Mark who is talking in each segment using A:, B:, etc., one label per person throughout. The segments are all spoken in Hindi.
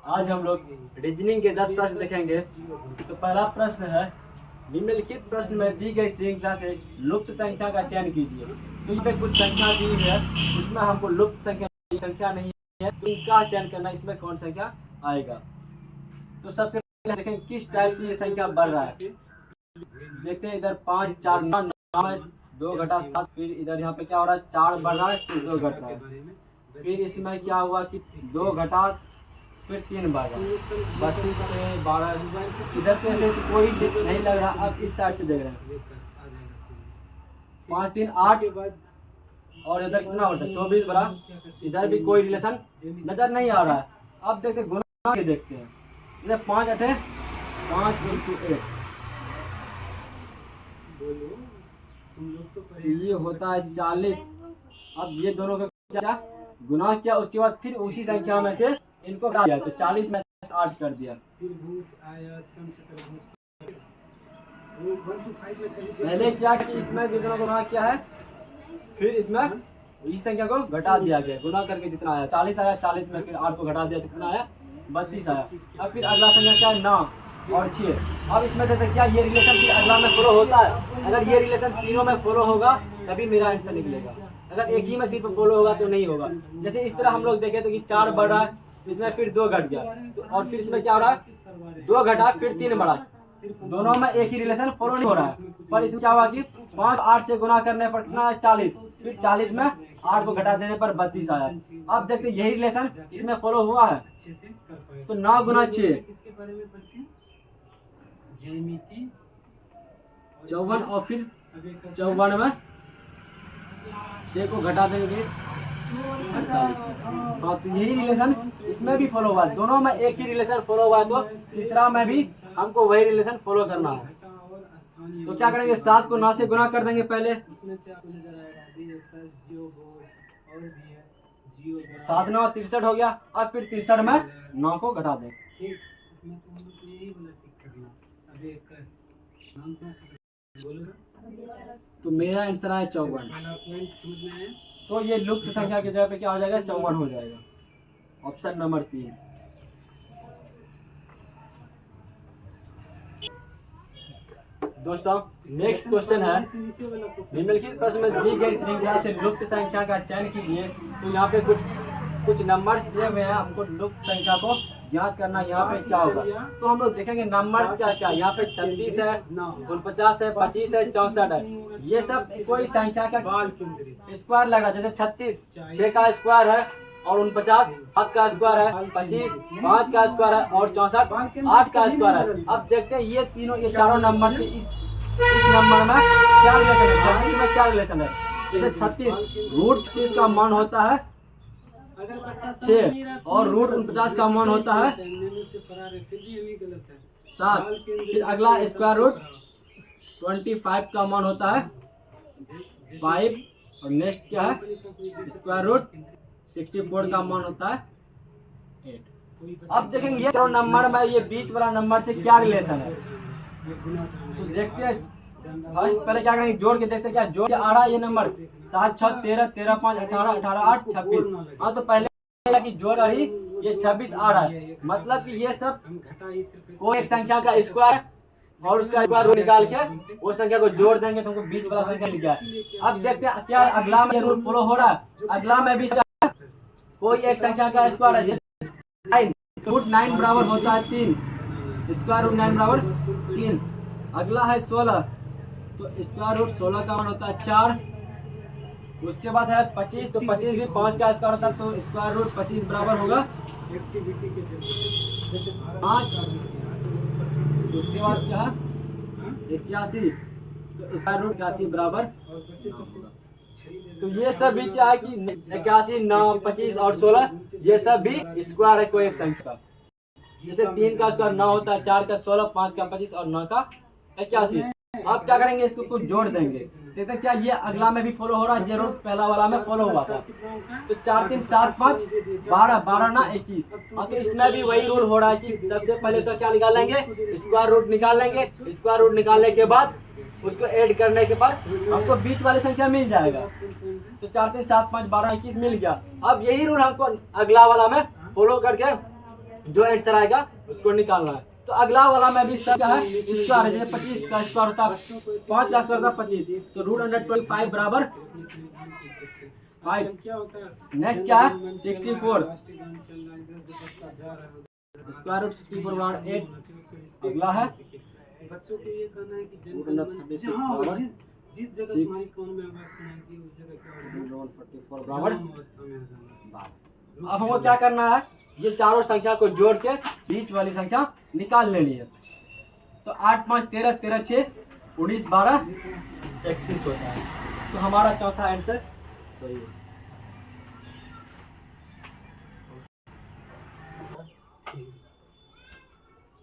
A: आज हम लोग रीजनिंग के 10 प्रश्न देखेंगे। तो पहला प्रश्न है, निम्नलिखित प्रश्न में दी गई श्रृंखला से लुप्त संख्या का चयन कीजिए। तो यहाँ पे कुछ संख्या दी है, उसमें हमको लुप्त संख्या नहीं है, तो इनका चयन करना, इसमें कौन संख्या आएगा। तो सबसे पहले देखें किस टाइप से ये संख्या बढ़ रहा है। देखते हैं इधर 5 4 9 2 घटा 7, फिर इधर यहाँ पे क्या हो रहा है, 4 बढ़ रहा है, फिर 2 घट रहा है, फिर इसमें क्या हुआ कि 2 घटा फिर 3 बढ़ा, 32 से 12। इधर से ऐसे कोई नहीं लग रहा। अब इस साइड से देख रहे हैं 5 3 8 और इधर कितना होता है 24 बड़ा। इधर भी कोई रिलेशन नजर नहीं आ रहा है। अब देखते गुना के देखते हैं। इधर 5 8 5 × 8 ये होता है 40। अब ये दोनों का क्या गुना किया, उसके बाद फिर उसी संख्या में से इनको घटा दिया, तो 40 में 8 कर दिया। पहले क्या कि इसमें जितना गुना किया है, फिर इसमें इस संख्या को घटा दिया गया, गुना करके जितना आया 40 आया, 40 में फिर 8 को घटा दिया, कितना आया 32 आया। अब फिर अगला संख्या क्या है 9 और 6। अब इसमें देखते क्या ये रिलेशन फिर अगला में फॉलो होता है। अगर ये रिलेशन तीनों में फॉलो होगा तभी मेरा आंसर निकलेगा। अगर एक ही में सिर्फ फॉलो होगा तो नहीं होगा। जैसे इस तरह हम लोग देखे तो कि 4 बढ़ रहा है, इसमें फिर 2 घट गया, तो और फिर इसमें क्या हो रहा है 2 घटा फिर 3 बढ़ा। दोनों में एक ही रिलेशन फॉलो नहीं हो रहा है। पर इसमें क्या हुआ कि 5 8 से गुना करने पर कितना है 40, फिर 40 में 8 को घटा देने पर 32 आया। अब देखते यही रिलेशन इसमें फॉलो हुआ है, तो 9 गुना 6 54, और फिर 54 में 6 को घटा देंगे 48। हाँ, तो यही रिलेशन इसमें भी फॉलो हुआ है। दोनों में एक ही रिलेशन फॉलो हुआ है, तो तीसरा में भी हमको वही रिलेशन फॉलो करना है। तो क्या करेंगे, 7 को 9 से गुना कर देंगे पहले, 7 9 63 हो गया। अब फिर 63 में 9 को घटा दें। तो मेरा आंसर है 54। तो ये लुप्त संख्या की जगह पे क्या हो जाएगा 54 हो जाएगा, ऑप्शन नंबर 3। दोस्तों नेक्स्ट क्वेश्चन है, निम्नलिखित प्रश्न में दी गई श्रृंखला से लुप्त संख्या का चयन कीजिए। तो यहाँ पे कुछ नंबर्स दिए हुए हैं, हमको लुप्त संख्या को याद करना। यहाँ पे क्या होगा तो हम लोग देखेंगे नंबर्स क्या क्या। यहाँ पे 36 है, 49 है, 25 है, 64 है। ये सब कोई संख्या का स्क्वायर लग रहा है। जैसे 36 6 का स्क्वायर है, और 49 7 का स्क्वायर है, 25 5 का स्क्वायर है, और 64 8 का स्क्वायर है। अब देखते हैं ये चारों नंबर से इस नंबर में क्या रिलेशन है, 36 में क्या रिलेशन है। जैसे 36 रूट 36 का मान होता है 6, और रूट 49 का मान होता है 7। फिर अगला स्क्वायर रूट 25 का मान होता है 5, और नेक्स्ट क्या है स्क्वायर रूट 64 का मान होता है 8। अब देखेंगे ये चारों नंबर में ये बीच वाला नंबर से क्या रिलेशन है। तो देखते हैं फर्स्ट पहले क्या करेंगे, जोड़ के देखते हैं क्या जोड़ के आ रहा है ये नंबर 7 6 13 13 5 18 18 8 26। हाँ, तो पहले की जोड़ आ रही ये 26 आ रहा है, मतलब कि ये सब कोई एक संख्या का स्क्वायर और उसका स्क्वायर रूट निकाल के उस संख्या को जोड़ देंगे तो हमको बीच वाला संख्या मिल गया। अब देखते हैं क्या अगला में रूल फॉलो हो रहा है। अगला में भी कोई एक संख्या का स्क्वायर है, 9 रूट 9 बराबर होता है 3, स्क्वायर रूट 9 बराबर 3। अगला है 16, तो स्क्वायर रूट 16 का मान होता है 4। उसके बाद है 25, तो 25 भी 5 का स्क्वायर होता है, तो स्क्वायर रूट 25 बराबर होगा 5। उसके बाद क्या है 81, तो स्क्वायर रूट 81 बराबर। तो ये सब भी क्या है कि 81 9 25 और 16 ये सब भी स्क्वायर है कोई एक संख्या। जैसे 3 का स्क्वायर 9 होता है, 4 का 16, 5 का 25 और 9 का 81। अब क्या करेंगे, इसको कुछ जोड़ देंगे। देखते क्या ये अगला में भी फॉलो हो रहा है, जरूर पहला वाला में फॉलो हुआ था। तो 4 3 7 5 12 12 ना 21। हाँ, तो इसमें भी वही रूल हो रहा है कि सबसे पहले उसका क्या निकालेंगे स्क्वायर रूट निकाल लेंगे। स्क्वायर रूट निकालने के बाद उसको ऐड करने के बाद हमको बीच वाली संख्या मिल जाएगा। तो 4 3 7 5 12 21 मिल गया। अब यही रूल हमको अगला वाला में फॉलो करके जो आंसर आएगा उसको निकालना है। तो अगला वाला में भी सब क्या है, स्क्वायर है। जैसे 25 का स्क्वायर होता है 5 का स्क्वायर होता है 25, तो √125 बराबर 5। नेक्स्ट क्या है 64, स्क्वायर रूट 64 बराबर 8। अगला है
B: बच्चों को ये कहना है कि
A: √136
B: बराबर
A: बराबर
B: जिस जगह तुम्हारी कौन में अवस्था है कि उस जगह क्या होगा
A: 144 बराबर
B: अवस्था में आ जाना।
A: अब हमको क्या करना है, ये चारों संख्या को जोड़ के बीच वाली संख्या निकाल लेनी है। तो 8 5 13 13 6 19 12 31 होता है। तो हमारा चौथा आंसर सही है।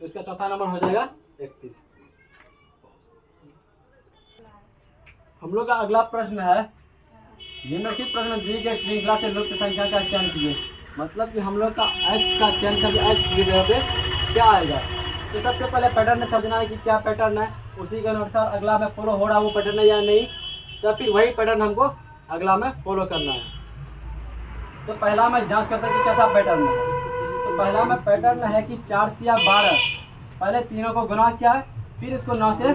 A: तो इसका चौथा नंबर हो जाएगा 31। हम लोग का अगला प्रश्न है, निम्नलिखित प्रश्न दी गई श्रृंखला से लुप्त संख्या का चयन कीजिए। मतलब कि हम लोग का x का चयन करके x की जगह पे क्या आएगा। तो सबसे पहले पैटर्न समझना है कि क्या पैटर्न है, उसी के अनुसार अगला में फॉलो हो रहा है वो पैटर्न है या नहीं, तो फिर वही पैटर्न हमको अगला में फॉलो करना है। तो पहला मैं जांच करता कि कैसा पैटर्न है। तो पहला में पैटर्न है कि 4 तिया 12, पहले तीनों को गुना किया है, फिर इसको 9 से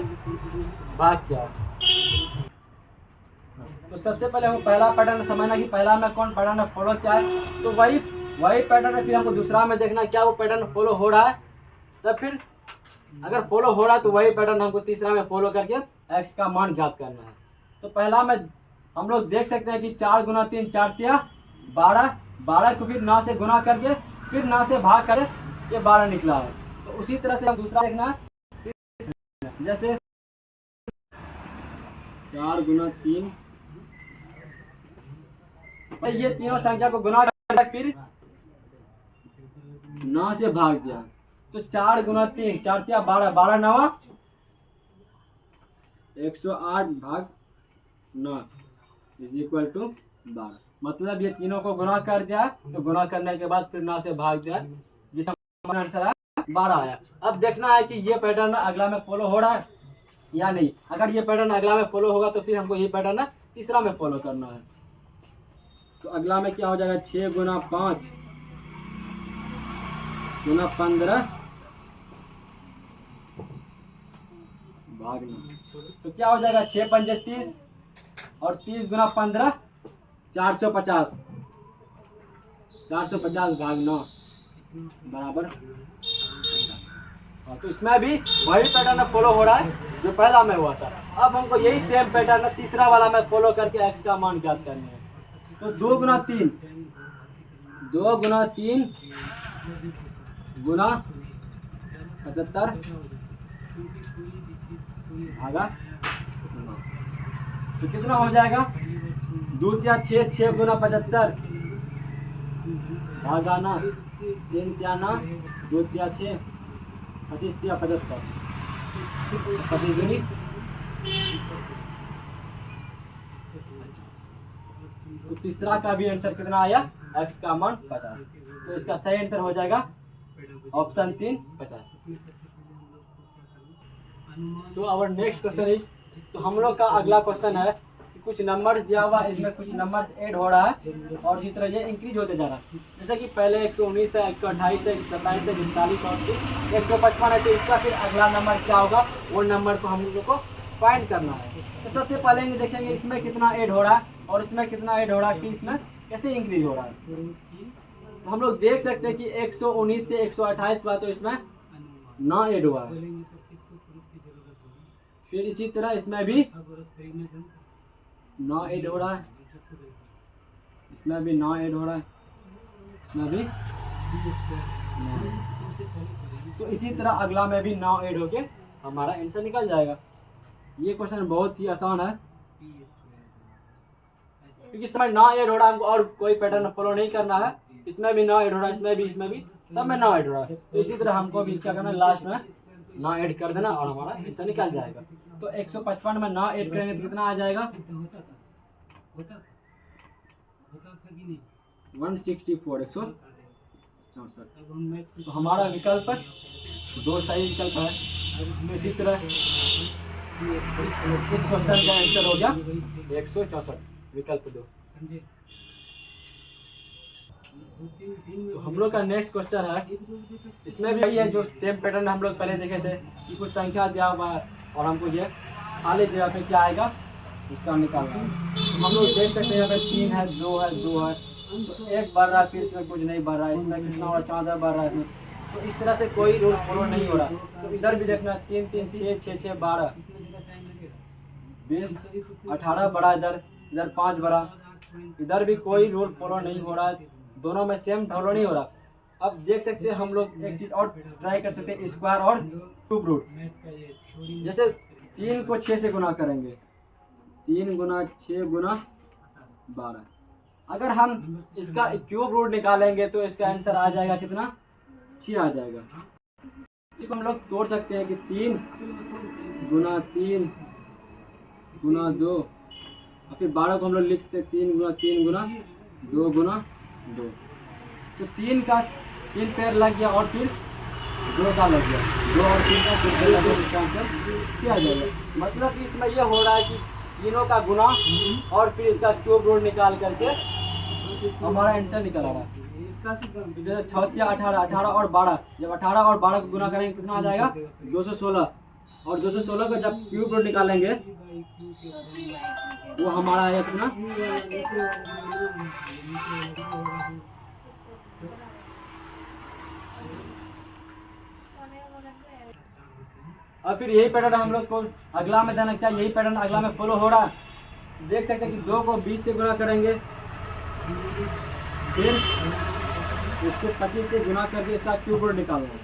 A: भाग किया। तो सबसे पहले हमको पहला पैटर्न समझना कि पहला में कौन पैटर्न फॉलो किया है। तो वही पैटर्न है, फिर हमको दूसरा में देखना क्या वो पैटर्न फॉलो हो रहा है। तब फिर अगर फॉलो हो रहा है तो वही पैटर्न हमको तीसरा में फॉलो करके x का मान ज्ञात करना है। तो पहला में हम लोग देख सकते हैं कि 4 गुना 3 4 तिया 12, 12 को फिर 9 से गुना करके फिर 9 से भाग कर ये 12 निकला है। तो उसी तरह से हम दूसरा देखना है, जैसे 4 गुना 3, ये तीनों संख्या को गुना किया फिर 9 से भाग दिया। तो 4 गुना 3 4 तिया 12, 12 9 108 भाग 9 इज इक्वल टू 12। मतलब ये तीनों को गुना कर दिया, तो गुना करने के बाद फिर 9 से भाग दिया, जिसका आंसर है 12 आया। अब देखना है कि ये पैटर्न अगला में फॉलो हो रहा है या नहीं। अगर ये पैटर्न अगला में फॉलो होगा तो फिर हमको ये पैटर्न तीसरा में फॉलो करना है। तो अगला में क्या हो जाएगा 6 गुना 5 गुना 15 भाग 9। तो क्या हो जाएगा 6 पंजे 30 और 30 गुना 15 450, 450 भाग 9 बराबर 50। तो इसमें भी वही पैटर्न फॉलो हो रहा है जो पहला में हुआ था। अब हमको यही सेम पैटर्न तीसरा वाला में फॉलो करके x का मान ज्ञात करना है। तो 2 गुना 3 गुना 75 भागा 9। तो कितना हो जाएगा 2 तिया 6 6 गुना 75 भागा 9, 3 तिया 9 2 तिया 6 25 तिया 75 25 दूनी 50। तो तीसरा का भी आंसर कितना आया x का मान 50। तो इसका सही आंसर हो जाएगा option 3 50। So our next question is, तो हम लोग का अगला क्वेश्चन है कि कुछ नंबर्स दिया हुआ, इसमें कुछ नंबर्स ऐड हो रहा है और इसी तरह ये इंक्रीज होते जा रहा है। जैसे कि पहले 119 है, 128 है, 127 है, 140 और 155 है। तो इसका फिर अगला नंबर क्या होगा, वो नंबर को हम लोग को फाइंड करना है। तो सबसे पहले ये देखेंगे इसमें कितना ऐड हो रहा है और इसमें कितना ऐड हो रहा है, कि इसमें कैसे इंक्रीज हो रहा है। तो हम लोग देख सकते हैं कि 119 से 128 हुआ तो इसमें 9 ऐड हुआ है। फिर इसी तरह इसमें भी 9 ऐड हो रहा है, इसमें भी 9 ऐड हो रहा है, इसमें भी 9। तो इसी तरह अगला में भी 9 ऐड होके हमारा आंसर निकल जाएगा। ये क्वेश्चन बहुत ही आसान है क्योंकि इसमें 9 ऐड हो रहा है, हमको और कोई पैटर्न फॉलो नहीं करना है। इसमें भी 9 ऐड हो रहा है, इसमें भी सब में 9 ऐड हो रहा है। तो इसी तरह हमको भी क्या करना है, लास्ट में 9 ऐड कर देना और हमारा आंसर निकल जाएगा। तो 155 में 9 ऐड करेंगे तो कितना आ जाएगा 164 164। तो हमारा विकल्प 2 सही विकल्प है। तो इसी तरह इस क्वेश्चन का आंसर हो गया 164 विकल्प 2। तो हम लोग का नेक्स्ट क्वेश्चन है, इसमें भी वही है जो सेम पैटर्न हम लोग पहले देखे थे कि कुछ संख्या दिया हुआ है और हमको ये खाली जगह पे क्या आएगा उसका निकालना है। तो हम लोग देख सकते हैं यहाँ पे 3 है, 2 है, 2 है, तो 1 बढ़ रहा है, फिर इसमें कुछ नहीं बढ़ रहा है, इसमें कितना हो रहा है, 14 बढ़ रहा है इसमें। तो इस तरह से कोई रूल फॉलो नहीं हो रहा। तो इधर भी देखना 3 3 6 6 6 12 20 18 बढ़ा, इधर 5 बढ़ा, इधर भी कोई रूल फॉलो नहीं हो रहा है, दोनों में सेम फॉलो नहीं हो रहा। अब देख सकते हैं हम लोग एक चीज और ट्राई कर सकते हैं, स्क्वायर और क्यूब रूट। जैसे 3 को 6 से गुना करेंगे, 3 गुना 6 गुना 12। अगर हम इसका क्यूब रूट निकालेंगे तो इसका आंसर आ जाएगा कितना, 6 आ जाएगा। इसको हम लोग तोड़ सकते हैं कि 3 गुना 3 गुना 2, और फिर 12 को हम लोग लिख सकते हैं 3 गुना 2 गुना 2। तो 3 पैर लग गया और फिर 2 का लग गया, 2 और 3 का फिर लग गया, इसका आंसर 6 आ जाएगा। मतलब कि इसमें यह हो रहा है कि तीनों का गुना और फिर इसका क्यूब रूट निकाल करके हमारा आंसर निकल आ रहा है। जैसे 6 18 18 और 12, जब 18 और 12 को गुना करेंगे कितना आ जाएगा, 216। और 216 को जब क्यूब रूट निकालेंगे वो हमारा आएगा कितना, और फिर यही पैटर्न हम लोग को अगला में देना चाहिए, यही पैटर्न अगला में फॉलो हो रहा है। देख सकते हैं कि 2 को 20 से गुना करेंगे, फिर इसको 25 से गुना करके इसका क्यूब रूट निकालना है।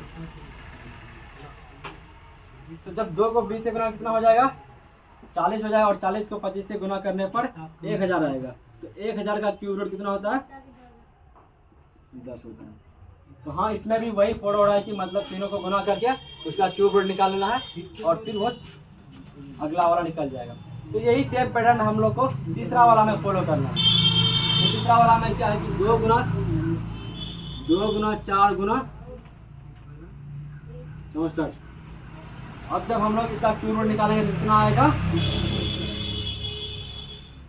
A: तो जब 2 को 20 से गुना कितना हो जाएगा, 40 हो जाएगा, और 40 को 25 से गुना करने पर 1000 आएगा। तो 1000 का क्यूब रूट कितना होता है, 10 होता है। तो हाँ, इसमें भी वही फॉलो हो रहा है कि मतलब तीनों को गुना करके उसका क्यूब रूट निकाल लेना है और फिर वो अगला वाला निकल जाएगा। तो यही सेम पैटर्न हम लोग को तीसरा वाला में फॉलो करना है। तो तीसरा वाला में क्या है कि 2 गुना 4 गुना 64। अब जब हम लोग इसका क्यूब रूट निकालेंगे तो कितना आएगा,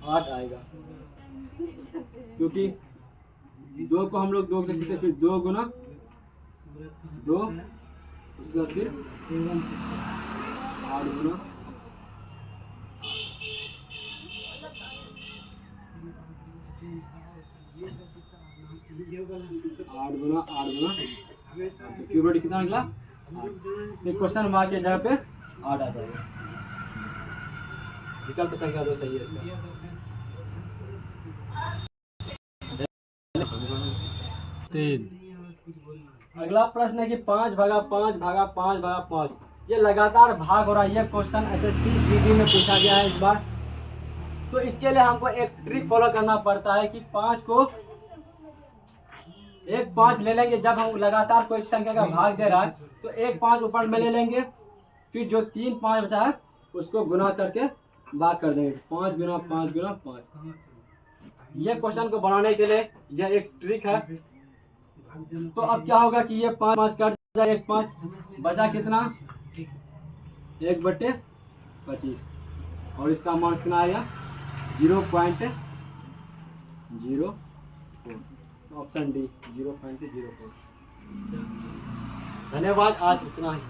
A: 8 आएगा, क्योंकि 2 को हम लोग 2 लिख सकते हैं, फिर 2 गुना 2, उसके बाद फिर 8 गुना 8 क्यूब रूट कितना निकला, 8। क्वेश्चन मार्क के जगह पे 8 आ जाएगा। विकल्प संख्या 2 सही है इसका। अगला प्रश्न है कि 5 भागा 5 भागा 5 भागा 5, ये लगातार भाग हो रहा है। ये क्वेश्चन एसएससी जीडी में पूछा गया है इस बार। तो इसके लिए हमको एक ट्रिक फॉलो करना पड़ता है कि 5 को 1 5 ले लेंगे। जब हम लगातार कोई संख्या का भाग दे रहा है तो 1 5 ऊपर में ले लेंगे, फिर जो 3 5 बचा है उसको गुना करके भाग कर देंगे, 5 गुना 5 गुना 5। ये क्वेश्चन को बनाने के लिए यह एक ट्रिक है। तो अब क्या होगा कि ये 5 5 कट जाएगा, 1 5 बचा कितना, 1/25, और इसका मान कितना आएगा, 0.04। Option D 0.04। धन्यवाद, आज इतना ही।